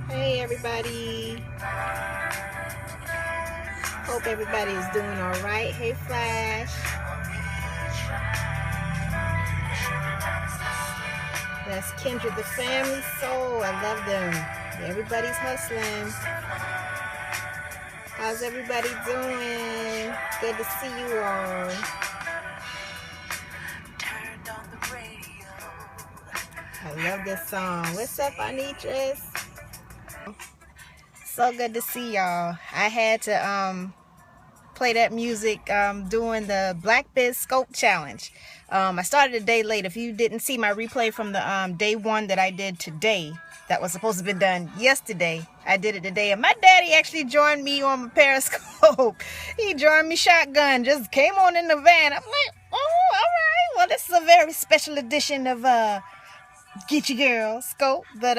Hey everybody. Hope everybody is doing all right. Hey Flash. That's Kendra the Family Soul. I love them. Everybody's hustling. How's everybody doing? Good to see you all. I love this song. What's up, Anitras? So good to see y'all. I had to play that music doing the Black Biz Scope Challenge. I started a day late. If you didn't see my replay from the day one that I did today, that was supposed to be done yesterday, I did it today. And my daddy actually joined me on my Periscope. He joined me shotgun, just came on in the van. I'm like, oh, all right. Well, this is a very special edition of Get Your Girl Scope. But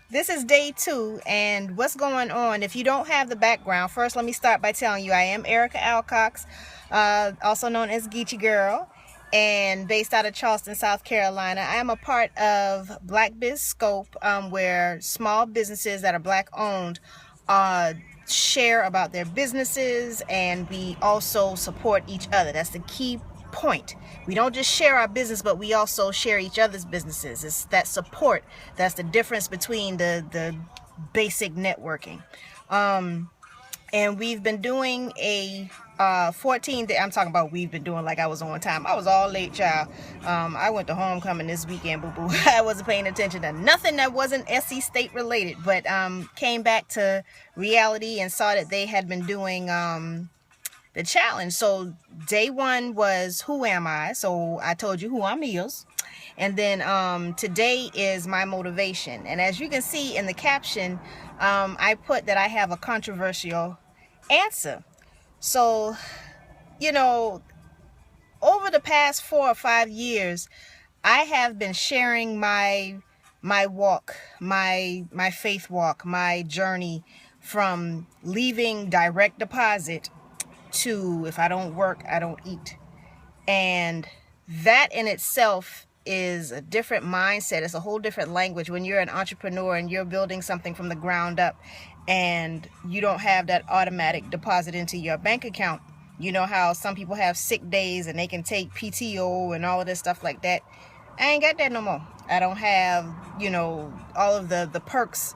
this is day 2, and what's going on? If you don't have the background, first let me start by telling you I am Erica Alcox, also known as Geechee Girl, and based out of Charleston, South Carolina. I am a part of Black Biz Scope, where small businesses that are Black owned share about their businesses, and we also support each other. That's the key point. We don't just share our business, but we also share each other's businesses. It's that support. That's the difference between the basic networking. And we've been doing a 14 day, I'm talking about we've been doing like I was on time. I was all late, child. I went to homecoming this weekend, boo-boo. I wasn't paying attention to nothing that wasn't SC State related, but came back to reality and saw that they had been doing the challenge. So day 1 was who am I? So I told you who I'm is. And then today is my motivation. And as you can see in the caption, I put that I have a controversial answer. So, you know, over the past 4 or 5 years, I have been sharing my walk, my faith walk, my journey from leaving direct deposit to if I don't work, I don't eat. And that in itself is a different mindset. It's a whole different language when you're an entrepreneur and you're building something from the ground up and you don't have that automatic deposit into your bank account. You know how some people have sick days and they can take PTO and all of this stuff like that. I ain't got that no more. I don't have, you know, all of the perks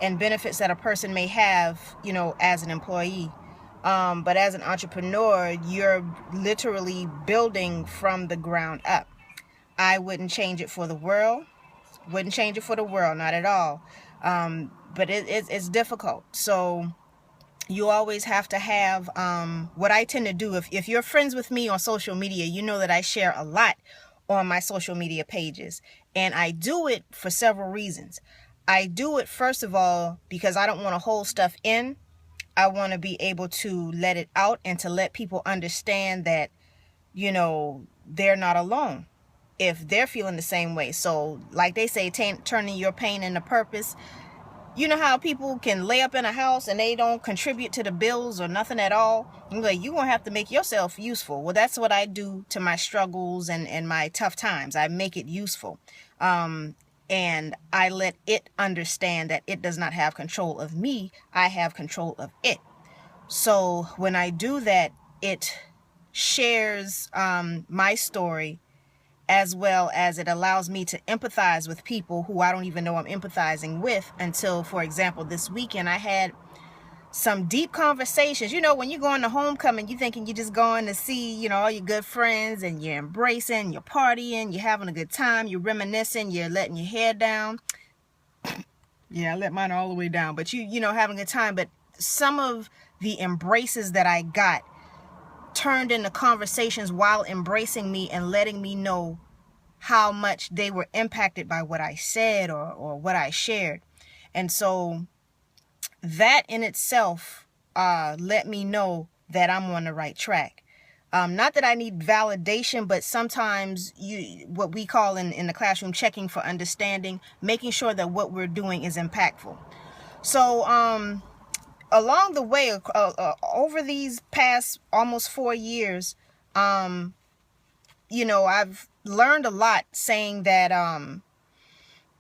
and benefits that a person may have, you know, as an employee. But as an entrepreneur, you're literally building from the ground up. I wouldn't change it for the world. Wouldn't change it for the world, not at all. But it's difficult. So you always have to have what I tend to do. If you're friends with me on social media, you know that I share a lot on my social media pages. And I do it for several reasons. I do it, first of all, because I don't want to hold stuff in. I want to be able to let it out and to let people understand that, you know, they're not alone if they're feeling the same way. So like they say, turning your pain into purpose. You know how people can lay up in a house and they don't contribute to the bills or nothing at all? You're like, you're going to have to make yourself useful. Well, that's what I do to my struggles and my tough times. I make it useful. And I let it understand that it does not have control of me. I have control of it. So when I do that, it shares my story, as well as it allows me to empathize with people who I don't even know I'm empathizing with until, for example, this weekend I had some deep conversations. You know, when you go into homecoming, you're thinking you're just going to see, you know, all your good friends and you're embracing, you're partying, you're having a good time, you're reminiscing, you're letting your hair down. Yeah, I let mine all the way down, but you know, having a good time. But some of the embraces that I got turned into conversations while embracing me and letting me know how much they were impacted by what I said or what I shared. And so that in itself let me know that I'm on the right track. Not that I need validation, but sometimes what we call in the classroom checking for understanding, making sure that what we're doing is impactful. So along the way, over these past almost 4 years, you know, I've learned a lot, saying that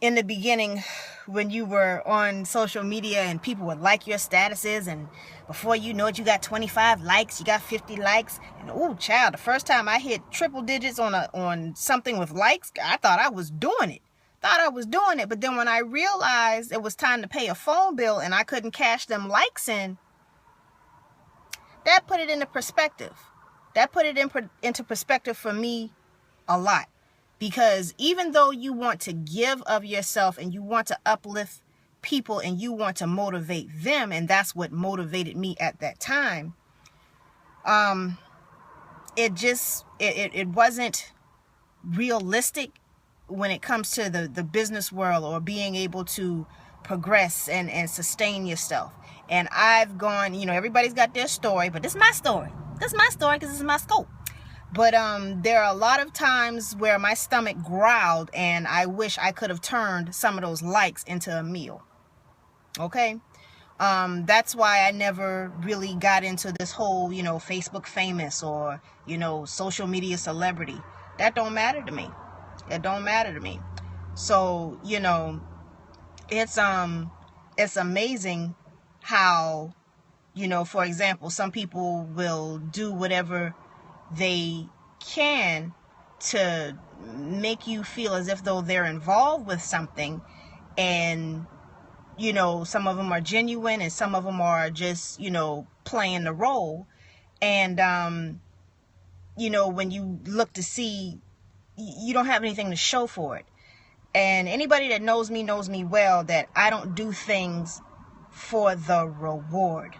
in the beginning, when you were on social media and people would like your statuses, and before you know it, you got 25 likes, you got 50 likes, and oh child, the first time I hit triple digits on something with likes, I thought I was doing it. But then when I realized it was time to pay a phone bill and I couldn't cash them likes in, that put it into perspective. Into perspective for me a lot. Because even though you want to give of yourself and you want to uplift people and you want to motivate them, and that's what motivated me at that time, it wasn't realistic when it comes to the business world or being able to progress and sustain yourself. And I've gone, everybody's got their story, but this is my story. This is my story because this is my scope. But there are a lot of times where my stomach growled and I wish I could have turned some of those likes into a meal. Okay? That's why I never really got into this whole, Facebook famous or, social media celebrity. That don't matter to me. It don't matter to me. So, it's amazing how, for example, some people will do whatever they can to make you feel as if though they're involved with something, and some of them are genuine and some of them are just playing the role. And when you look to see, you don't have anything to show for it. And anybody that knows me well that I don't do things for the reward.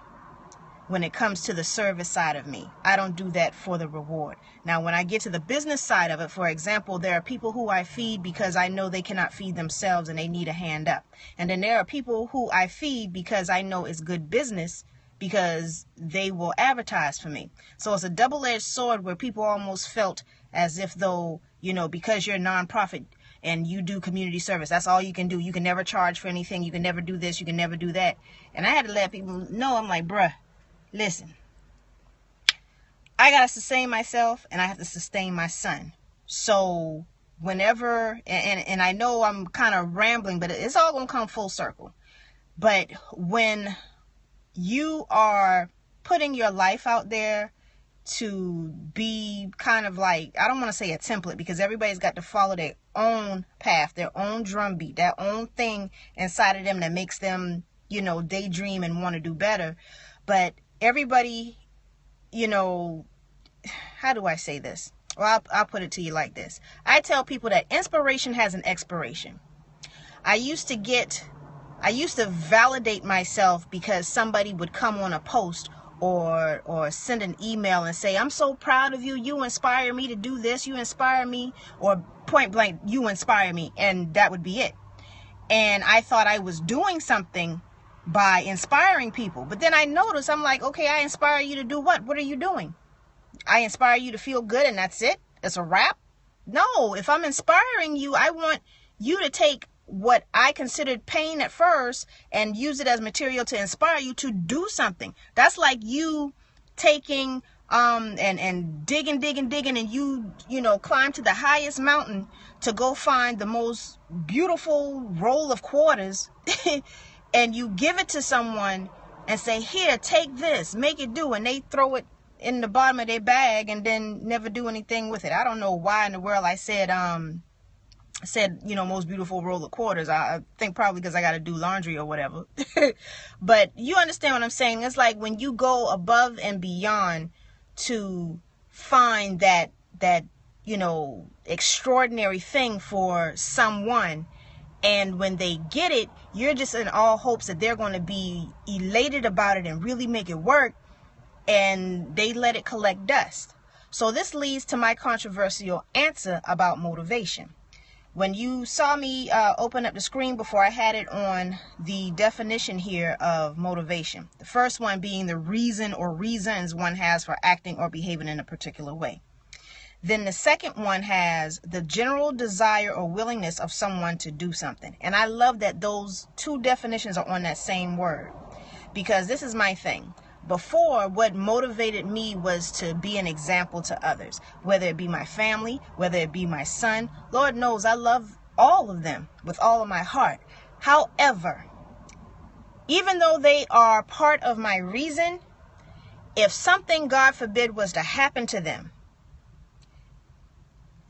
When it comes to the service side of me, I don't do that for the reward. Now, when I get to the business side of it, for example, there are people who I feed because I know they cannot feed themselves and they need a hand up. And then there are people who I feed because I know it's good business because they will advertise for me. So it's a double-edged sword where people almost felt as if though, because you're a nonprofit and you do community service, that's all you can do. You can never charge for anything. You can never do this. You can never do that. And I had to let people know, I'm like, bruh, listen, I got to sustain myself and I have to sustain my son. So whenever, and I know I'm kind of rambling, but it's all going to come full circle. But when you are putting your life out there to be kind of like, I don't want to say a template because everybody's got to follow their own path, their own drumbeat, their own thing inside of them that makes them, daydream and want to do better. But everybody, how do I say this? Well, I'll put it to you like this. I tell people that inspiration has an expiration. I used to validate myself because somebody would come on a post or send an email and say, I'm so proud of you. You inspire me to do this. You inspire me, or point blank, you inspire me. And that would be it. And I thought I was doing something by inspiring people. But then I noticed, I'm like, okay, I inspire you to do what? What are you doing? I inspire you to feel good and that's it? It's a wrap? No, if I'm inspiring you, I want you to take what I considered pain at first and use it as material to inspire you to do something. That's like you taking and digging and you climb to the highest mountain to go find the most beautiful roll of quarters and you give it to someone and say, here, take this, make it do, and they throw it in the bottom of their bag and then never do anything with it. I don't know why in the world I said most beautiful roll of quarters. I think probably because I got to do laundry or whatever. But you understand what I'm saying? It's like when you go above and beyond to find that extraordinary thing for someone, and when they get it, you're just in all hopes that they're going to be elated about it and really make it work, and they let it collect dust. So this leads to my controversial answer about motivation. When you saw me open up the screen before, I had it on the definition here of motivation. The first one being the reason or reasons one has for acting or behaving in a particular way. Then the second one has the general desire or willingness of someone to do something. And I love that those two definitions are on that same word, because this is my thing. Before, what motivated me was to be an example to others, whether it be my family, whether it be my son. Lord knows I love all of them with all of my heart. However, even though they are part of my reason, if something, God forbid, was to happen to them,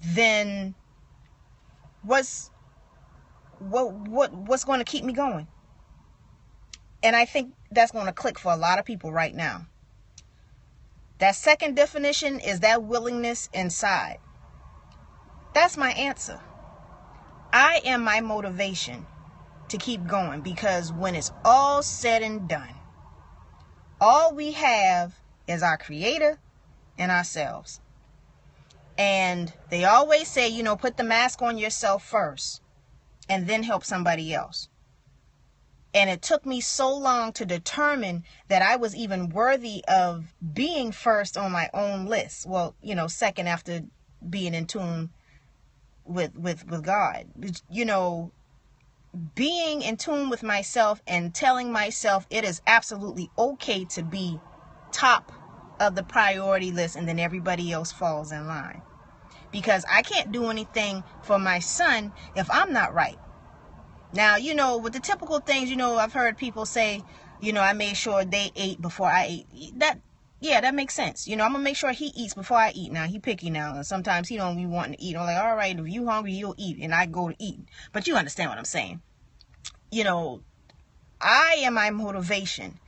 then what's going to keep me going? And I think that's going to click for a lot of people right now. That second definition is that willingness inside. That's my answer. I am my motivation to keep going, because when it's all said and done, all we have is our Creator and ourselves. And they always say, put the mask on yourself first and then help somebody else. And it took me so long to determine that I was even worthy of being first on my own list. Well, second after being in tune with God. Being in tune with myself and telling myself it is absolutely okay to be top of the priority list, and then everybody else falls in line. Because I can't do anything for my son if I'm not right. Now, with the typical things, I've heard people say, I made sure they ate before I ate. That makes sense. I'm going to make sure he eats before I eat. Now, he picky now, and sometimes he don't be wanting to eat. I'm like, all right, if you hungry, you'll eat, and I go to eat. But you understand what I'm saying. I am my motivation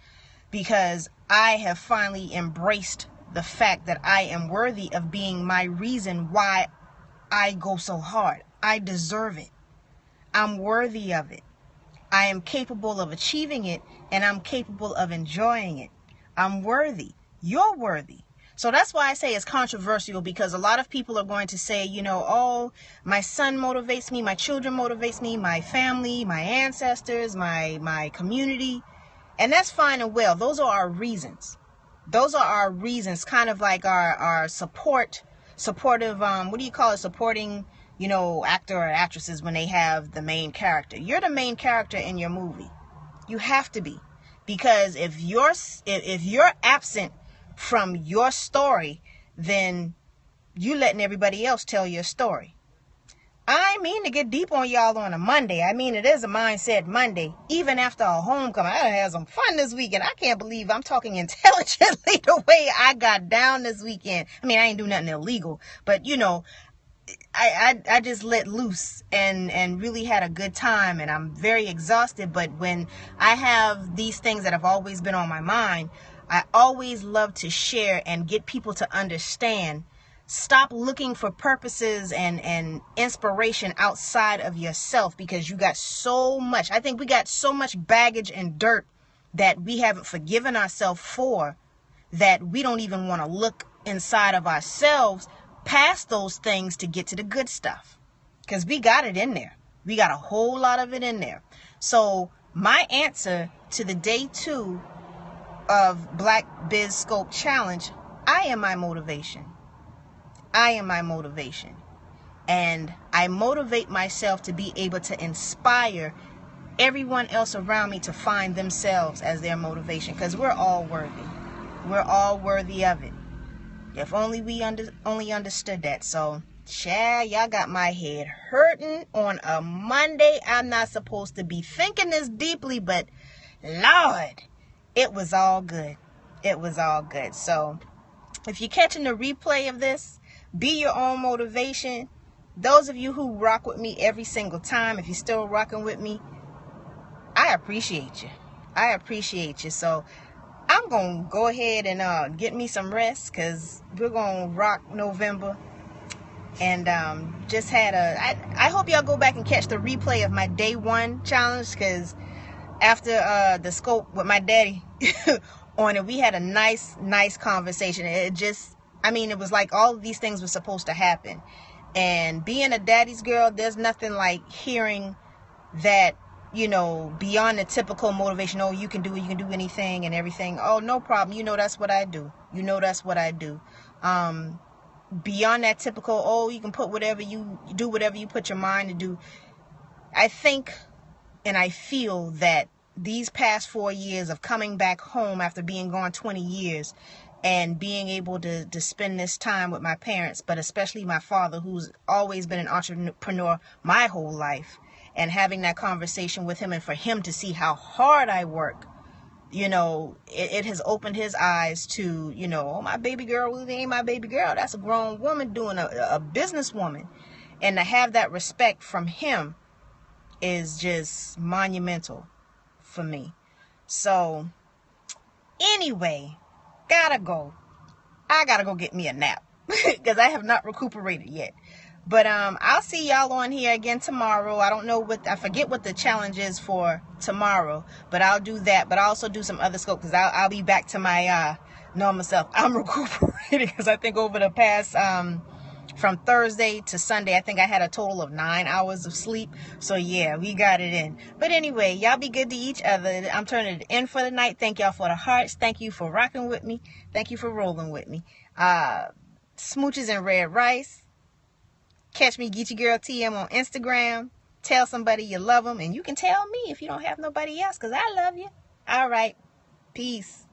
because I have finally embraced the fact that I am worthy of being my reason why I go so hard. I deserve it. I'm worthy of it. I am capable of achieving it, and I'm capable of enjoying it. I'm worthy. You're worthy. So that's why I say it's controversial, because a lot of people are going to say, oh, my son motivates me, my children motivates me, my family, my ancestors, my community. And that's fine and well. Those are our reasons. Those are our reasons, kind of like our supportive, supporting, actor or actresses when they have the main character. You're the main character in your movie. You have to be. Because if you're absent from your story, then you letting everybody else tell your story. I mean to get deep on y'all on a Monday. I mean, it is a Mindset Monday. Even after a homecoming, I had some fun this weekend. I can't believe I'm talking intelligently the way I got down this weekend. I mean, I ain't do nothing illegal, but I just let loose and really had a good time, and I'm very exhausted. But when I have these things that have always been on my mind, I always love to share and get people to understand. Stop looking for purposes and inspiration outside of yourself, because you got so much. I think we got so much baggage and dirt that we haven't forgiven ourselves for, that we don't even want to look inside of ourselves past those things to get to the good stuff, because we got it in there. We got a whole lot of it in there. So my answer to the day 2 of Black Biz Scope Challenge, I am my motivation. I am my motivation. And I motivate myself to be able to inspire everyone else around me to find themselves as their motivation, because we're all worthy. We're all worthy of it. If only we only understood that. So, y'all got my head hurting on a Monday. I'm not supposed to be thinking this deeply, but Lord, it was all good. It was all good. So, if you're catching the replay of this, be your own motivation. Those of you who rock with me every single time, if you're still rocking with me, I appreciate you. I appreciate you. So I'm going to go ahead and get me some rest, because we're going to rock November. And just had I hope y'all go back and catch the replay of my day 1 challenge, because after the scope with my daddy on it, we had a nice conversation. It was like all of these things were supposed to happen. And being a daddy's girl, there's nothing like hearing that, beyond the typical motivation. Oh, you can do anything and everything. Oh, no problem. That's what I do. That's what I do. Beyond that typical, oh, you can put whatever you do, whatever you put your mind to do. I think and I feel that these past 4 years of coming back home after being gone 20 years, and being able to spend this time with my parents, but especially my father, who's always been an entrepreneur my whole life, and having that conversation with him, and for him to see how hard I work, it has opened his eyes to, oh, my baby girl really ain't my baby girl. That's a grown woman doing a businesswoman. And to have that respect from him is just monumental for me. So anyway, gotta go. I gotta go get me a nap because I have not recuperated yet. But I'll see y'all on here again tomorrow. I don't know I forget what the challenge is for tomorrow, but I'll do that. But I'll also do some other scope because I'll be back to my normal self. I'm recuperating because I think over the past from Thursday to Sunday, I think I had a total of 9 hours of sleep. So yeah, we got it in. But anyway, y'all be good to each other. I'm turning it in for the night. Thank y'all for the hearts. Thank you for rocking with me. Thank you for rolling with me. Smooches and red rice. Catch me, Geechee Girl TM, on Instagram. Tell somebody you love them, and you can tell me if you don't have nobody else, because I love you. All right. Peace.